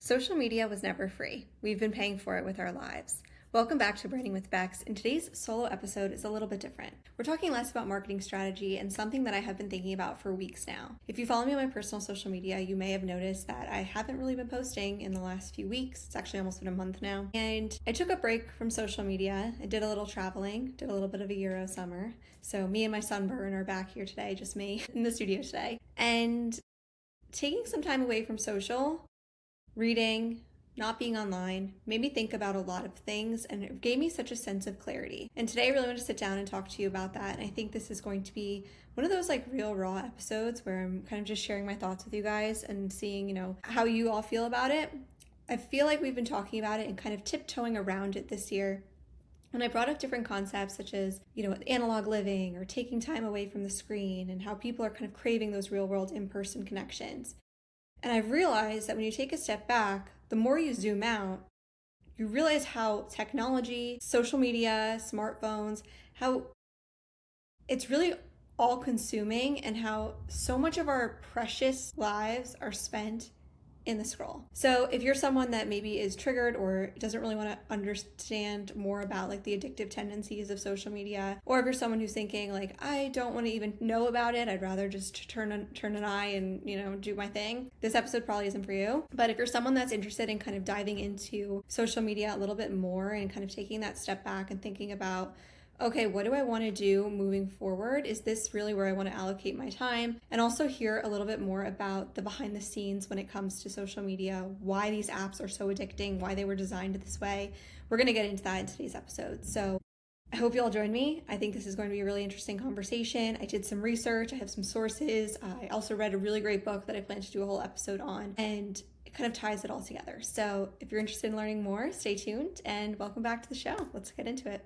Social media was never free. We've been paying for it with our lives. Welcome back to Branding with Bex, and today's solo episode is a little bit different. We're talking less about marketing strategy and something that I have been thinking about for weeks now. If you follow me on my personal social media, you may have noticed that I haven't really been posting in the last few weeks. It's actually almost been a month now. And I took a break from social media. I did a little traveling, did a little bit of a Euro summer. So me and my sunburn are back here today, just me in the studio today. And taking some time away from social, reading, not being online, made me think about a lot of things, and it gave me such a sense of clarity. And today I really want to sit down and talk to you about that. And I think this is going to be one of those real raw episodes where I'm kind of just sharing my thoughts with you guys and seeing, how you all feel about it. I feel like we've been talking about it and kind of tiptoeing around it this year. And I brought up different concepts such as, analog living or taking time away from the screen and how people are kind of craving those real world in-person connections. And I've realized that when you take a step back, the more you zoom out, you realize how technology, social media, smartphones, how it's really all consuming and how so much of our precious lives are spent in the scroll. So if you're someone that maybe is triggered or doesn't really want to understand more about the addictive tendencies of social media, or if you're someone who's thinking I don't want to even know about it, I'd rather just turn an eye and do my thing, this episode probably isn't for you. But if you're someone that's interested in kind of diving into social media a little bit more and kind of taking that step back and thinking about, okay, what do I want to do moving forward? Is this really where I want to allocate my time? And also hear a little bit more about the behind the scenes when it comes to social media, why these apps are so addicting, why they were designed this way. We're going to get into that in today's episode. So I hope you all join me. I think this is going to be a really interesting conversation. I did some research. I have some sources. I also read a really great book that I plan to do a whole episode on, and it kind of ties it all together. So if you're interested in learning more, stay tuned and welcome back to the show. Let's get into it.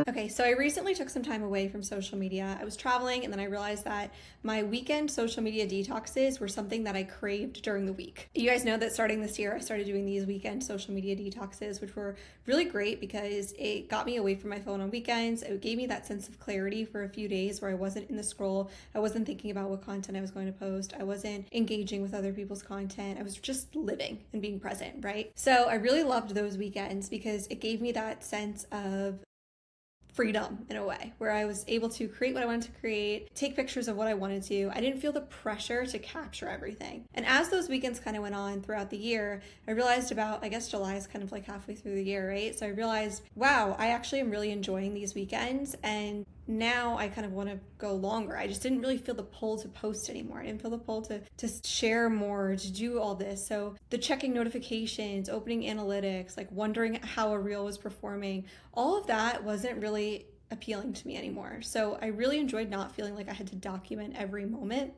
Okay, so I recently took some time away from social media. I was traveling and then I realized that my weekend social media detoxes were something that I craved during the week. You guys know that starting this year, I started doing these weekend social media detoxes, which were really great because it got me away from my phone on weekends. It gave me that sense of clarity for a few days where I wasn't in the scroll. I wasn't thinking about what content I was going to post. I wasn't engaging with other people's content. I was just living and being present, right? So I really loved those weekends because it gave me that sense of freedom in a way where I was able to create what I wanted to create, take pictures of what I wanted to. I didn't feel the pressure to capture everything. And as those weekends kind of went on throughout the year, I realized July is kind of halfway through the year, right? So I realized, wow, I actually am really enjoying these weekends, and now I kind of want to go longer. I just didn't really feel the pull to post anymore. I didn't feel the pull to share more, to do all this. So the checking notifications, opening analytics, wondering how a reel was performing, all of that wasn't really appealing to me anymore. So I really enjoyed not feeling like I had to document every moment.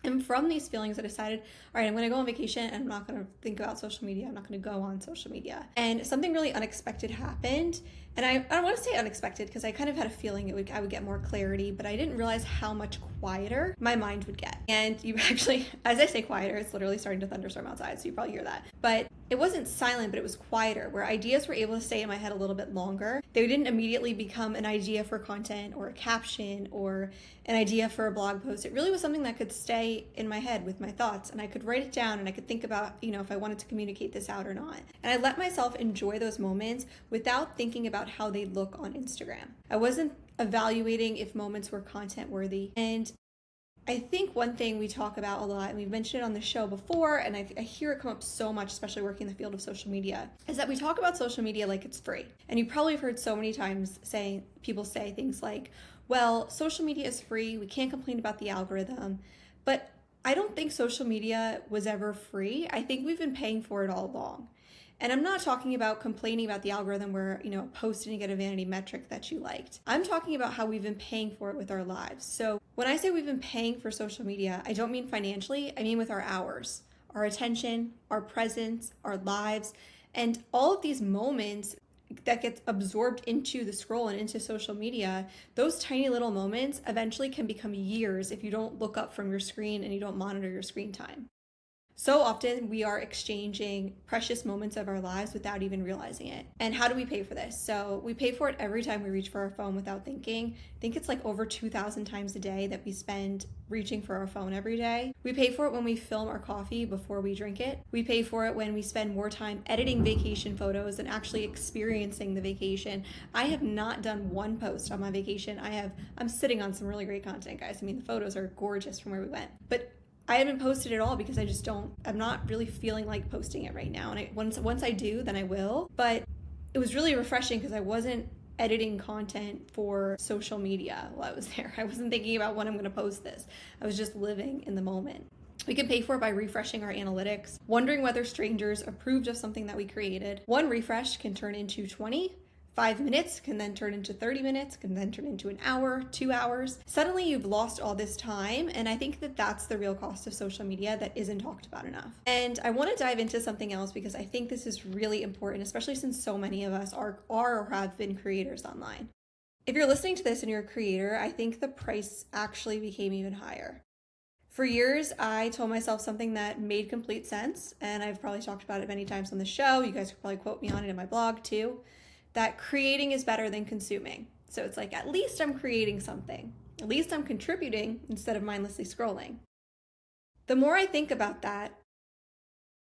And from these feelings, I decided, all right, I'm going to go on vacation and I'm not going to think about social media. I'm not going to go on social media. And something really unexpected happened. And I don't want to say unexpected because I kind of had a feeling I would get more clarity, but I didn't realize how much quieter my mind would get. And you actually, as I say quieter, it's literally starting to thunderstorm outside, so you probably hear that. But it wasn't silent, but it was quieter, where ideas were able to stay in my head a little bit longer. They didn't immediately become an idea for content or a caption or an idea for a blog post. It really was something that could stay in my head with my thoughts, and I could write it down and I could think about, if I wanted to communicate this out or not. And I let myself enjoy those moments without thinking about how they look on Instagram. I wasn't evaluating if moments were content worthy. And I think one thing we talk about a lot, and we've mentioned it on the show before, and I hear it come up so much, especially working in the field of social media, is that we talk about social media like it's free. And you probably have heard so many times people say things like, well, social media is free, we can't complain about the algorithm. But I don't think social media was ever free. I think we've been paying for it all along. And I'm not talking about complaining about the algorithm where, a post didn't get a vanity metric that you liked. I'm talking about how we've been paying for it with our lives. So when I say we've been paying for social media, I don't mean financially, I mean with our hours, our attention, our presence, our lives, and all of these moments that gets absorbed into the scroll and into social media. Those tiny little moments eventually can become years if you don't look up from your screen and you don't monitor your screen time. So often we are exchanging precious moments of our lives without even realizing it. And how do we pay for this? So we pay for it every time we reach for our phone without thinking. I think it's like over 2,000 times a day that we spend reaching for our phone every day. We pay for it when we film our coffee before we drink it. We pay for it when we spend more time editing vacation photos than actually experiencing the vacation. I have not done one post on my vacation. I'm sitting on some really great content, guys. I mean, the photos are gorgeous from where we went. But I haven't posted it all because I'm not really feeling like posting it right now. And once I do, then I will. But it was really refreshing because I wasn't editing content for social media while I was there. I wasn't thinking about when I'm going to post this. I was just living in the moment. We can pay for it by refreshing our analytics, wondering whether strangers approved of something that we created. One refresh can turn into 20. 5 minutes can then turn into 30 minutes, can then turn into an hour, 2 hours. Suddenly you've lost all this time, and I think that that's the real cost of social media that isn't talked about enough. And I want to dive into something else because I think this is really important, especially since so many of us are or have been creators online. If you're listening to this and you're a creator, I think the price actually became even higher. For years, I told myself something that made complete sense, and I've probably talked about it many times on the show. You guys could probably quote me on it in my blog too. That creating is better than consuming. So it's like, at least I'm creating something. At least I'm contributing instead of mindlessly scrolling. The more I think about that,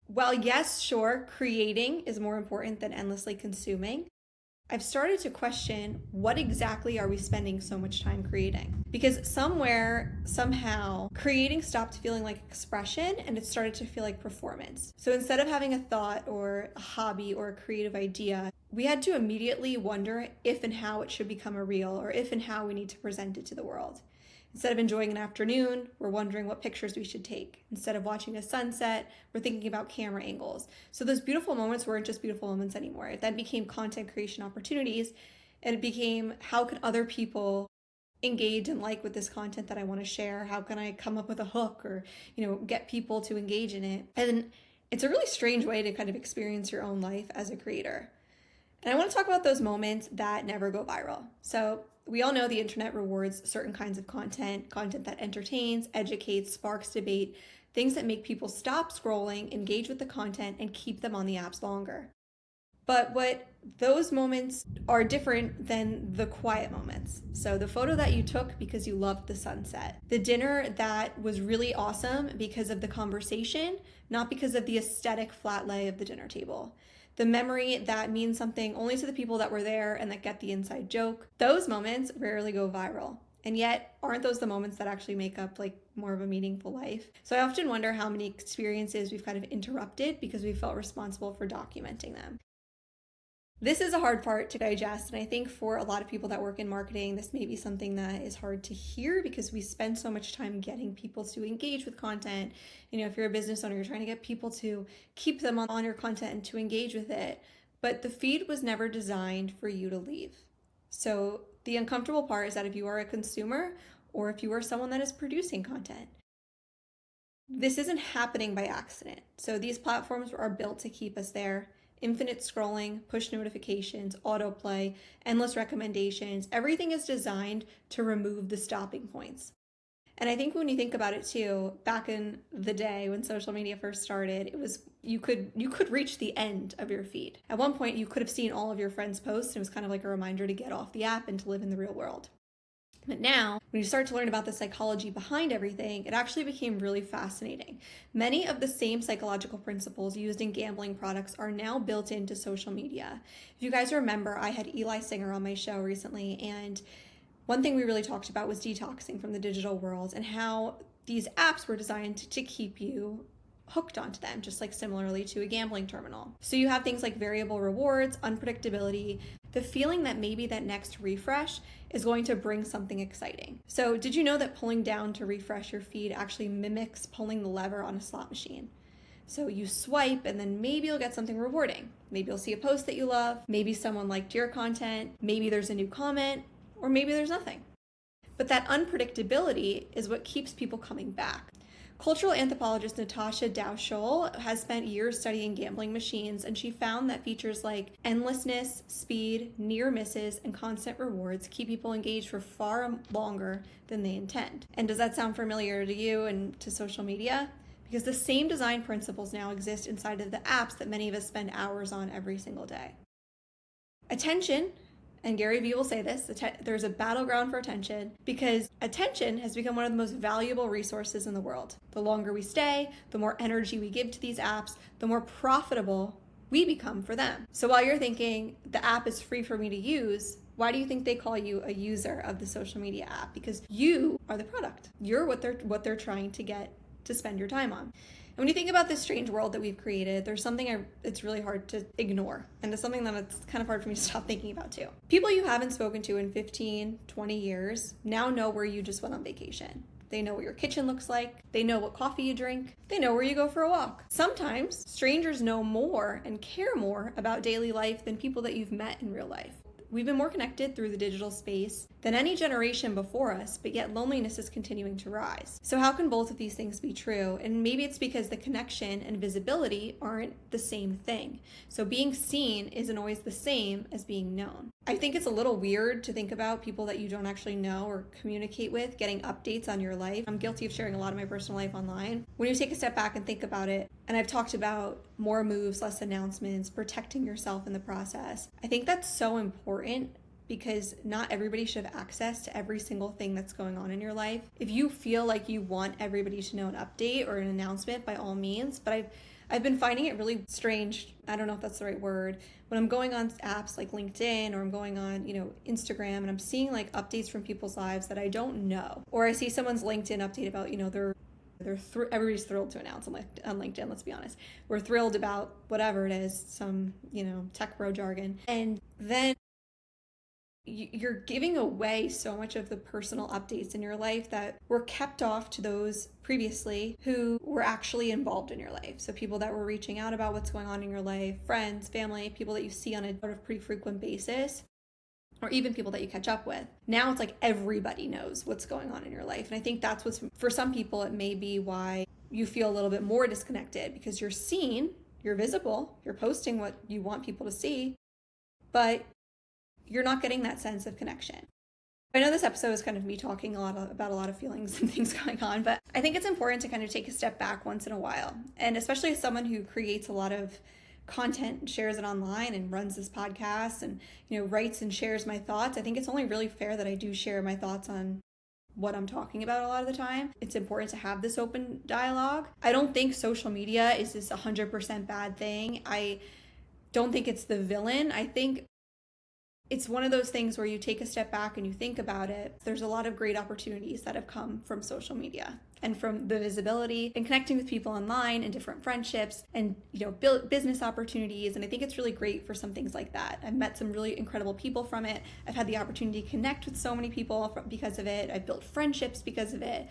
while yes, sure, creating is more important than endlessly consuming, I've started to question what exactly are we spending so much time creating? Because somewhere, somehow, creating stopped feeling like expression and it started to feel like performance. So instead of having a thought or a hobby or a creative idea, we had to immediately wonder if and how it should become a reel or if and how we need to present it to the world. Instead of enjoying an afternoon, we're wondering what pictures we should take. Instead of watching a sunset, we're thinking about camera angles. So those beautiful moments weren't just beautiful moments anymore. It then became content creation opportunities, and it became, how can other people engage and like with this content that I want to share? How can I come up with a hook or, get people to engage in it? And it's a really strange way to kind of experience your own life as a creator. And I want to talk about those moments that never go viral. So we all know the internet rewards certain kinds of content that entertains, educates, sparks debate, things that make people stop scrolling, engage with the content, and keep them on the apps longer. But what those moments are different than the quiet moments. So the photo that you took because you loved the sunset, the dinner that was really awesome because of the conversation, not because of the aesthetic flat lay of the dinner table. The memory that means something only to the people that were there and that get the inside joke. Those moments rarely go viral. And yet, aren't those the moments that actually make up like more of a meaningful life? So I often wonder how many experiences we've kind of interrupted because we felt responsible for documenting them. This is a hard part to digest, and I think for a lot of people that work in marketing, this may be something that is hard to hear because we spend so much time getting people to engage with content. If you're a business owner, you're trying to get people to keep them on your content and to engage with it. But the feed was never designed for you to leave. So the uncomfortable part is that if you are a consumer or if you are someone that is producing content, this isn't happening by accident. So these platforms are built to keep us there. Infinite scrolling, push notifications, autoplay, endless recommendations, everything is designed to remove the stopping points. And I think when you think about it too, back in the day when social media first started, it was you could reach the end of your feed. At one point, you could have seen all of your friends' posts, and it was kind of like a reminder to get off the app and to live in the real world. But now, when you start to learn about the psychology behind everything, it actually became really fascinating. Many of the same psychological principles used in gambling products are now built into social media. If you guys remember, I had Eli Singer on my show recently, and one thing we really talked about was detoxing from the digital world and how these apps were designed to keep you hooked onto them, just like similarly to a gambling terminal. So you have things like variable rewards, unpredictability, the feeling that maybe that next refresh is going to bring something exciting. So did you know that pulling down to refresh your feed actually mimics pulling the lever on a slot machine? So you swipe and then maybe you'll get something rewarding. Maybe you'll see a post that you love, maybe someone liked your content, maybe there's a new comment, or maybe there's nothing. But that unpredictability is what keeps people coming back. Cultural anthropologist Natasha Dow Scholl has spent years studying gambling machines, and she found that features like endlessness, speed, near misses, and constant rewards keep people engaged for far longer than they intend. And does that sound familiar to you and to social media? because the same design principles now exist inside of the apps that many of us spend hours on every single day. Attention, and Gary Vee will say this, there's a battleground for attention because attention has become one of the most valuable resources in the world. The longer we stay, the more energy we give to these apps, the more profitable we become for them. So while you're thinking the app is free for me to use, why do you think they call you a user of the social media app? Because you are the product. You're what they're trying to get to spend your time on. And when you think about this strange world that we've created, there's something it's really hard to ignore. And it's something that it's kind of hard for me to stop thinking about too. People you haven't spoken to in 15, 20 years now know where you just went on vacation. They know what your kitchen looks like. They know what coffee you drink. They know where you go for a walk. Sometimes strangers know more and care more about daily life than people that you've met in real life. We've been more connected through the digital space than any generation before us, but yet loneliness is continuing to rise. So how can both of these things be true? And maybe it's because the connection and visibility aren't the same thing. So being seen isn't always the same as being known. I think it's a little weird to think about people that you don't actually know or communicate with getting updates on your life. I'm guilty of sharing a lot of my personal life online. When you take a step back and think about it, and I've talked about more moves, less announcements, protecting yourself in the process, I think that's so important because not everybody should have access to every single thing that's going on in your life. If you feel like you want everybody to know an update or an announcement, by all means, but I've been finding it really strange, I don't know if that's the right word, when I'm going on apps like LinkedIn or I'm going on, Instagram and I'm seeing like updates from people's lives that I don't know. Or I see someone's LinkedIn update about, everybody's thrilled to announce on LinkedIn, let's be honest. We're thrilled about whatever it is, some, tech bro jargon. And then you're giving away so much of the personal updates in your life that were kept off to those previously who were actually involved in your life. So people that were reaching out about what's going on in your life, friends, family, people that you see on a sort of pretty frequent basis, or even people that you catch up with. Now it's like everybody knows what's going on in your life. And I think that's for some people, it may be why you feel a little bit more disconnected because you're seen, you're visible, you're posting what you want people to see, but you're not getting that sense of connection. I know this episode is kind of me talking about a lot of feelings and things going on, but I think it's important to kind of take a step back once in a while. And especially as someone who creates a lot of content and shares it online and runs this podcast and, writes and shares my thoughts, I think it's only really fair that I do share my thoughts on what I'm talking about a lot of the time. It's important to have this open dialogue. I don't think social media is this 100% bad thing. I don't think it's the villain. I think it's one of those things where you take a step back and you think about it. There's a lot of great opportunities that have come from social media and from the visibility and connecting with people online and different friendships and, build business opportunities. And I think it's really great for some things like that. I've met some really incredible people from it. I've had the opportunity to connect with so many people because of it. I've built friendships because of it.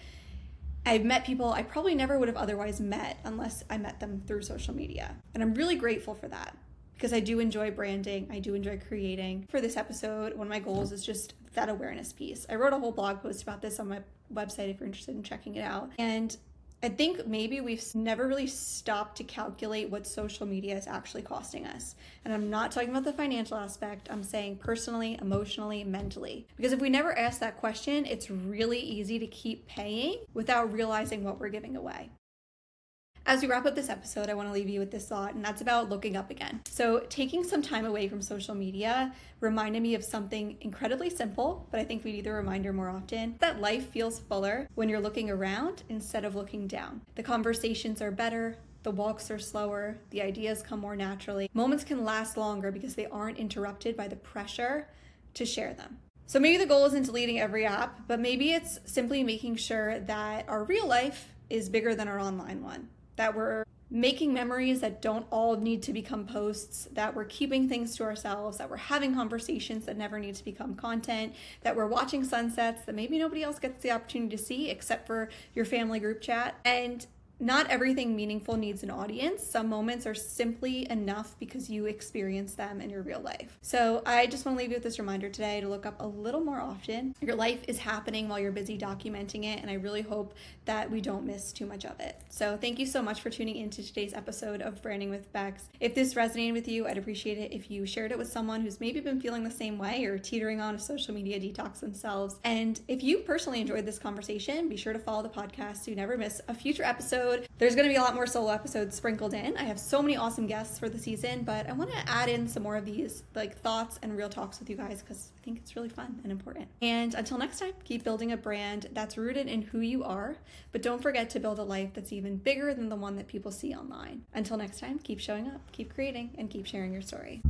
I've met people I probably never would have otherwise met unless I met them through social media. And I'm really grateful for that, because I do enjoy branding, I do enjoy creating. For this episode, one of my goals is just that awareness piece. I wrote a whole blog post about this on my website if you're interested in checking it out. And I think maybe we've never really stopped to calculate what social media is actually costing us. And I'm not talking about the financial aspect, I'm saying personally, emotionally, mentally. Because if we never ask that question, it's really easy to keep paying without realizing what we're giving away. As we wrap up this episode, I want to leave you with this thought, and that's about looking up again. So taking some time away from social media reminded me of something incredibly simple, but I think we need the reminder more often, that life feels fuller when you're looking around instead of looking down. The conversations are better, the walks are slower, the ideas come more naturally. Moments can last longer because they aren't interrupted by the pressure to share them. So maybe the goal isn't deleting every app, but maybe it's simply making sure that our real life is bigger than our online one. That we're making memories that don't all need to become posts, that we're keeping things to ourselves, that we're having conversations that never need to become content, that we're watching sunsets that maybe nobody else gets the opportunity to see except for your family group chat. And not everything meaningful needs an audience. Some moments are simply enough because you experience them in your real life. So I just want to leave you with this reminder today to look up a little more often. Your life is happening while you're busy documenting it, and I really hope that we don't miss too much of it. So thank you so much for tuning into today's episode of Branding with Bex. If this resonated with you, I'd appreciate it if you shared it with someone who's maybe been feeling the same way or teetering on a social media detox themselves. And if you personally enjoyed this conversation, be sure to follow the podcast so you never miss a future episode episode. There's going to be a lot more solo episodes sprinkled in. I have so many awesome guests for the season, but I want to add in some more of these like thoughts and real talks with you guys because I think it's really fun and important. And until next time, keep building a brand that's rooted in who you are, but don't forget to build a life that's even bigger than the one that people see online. Until next time, keep showing up, keep creating, and keep sharing your story.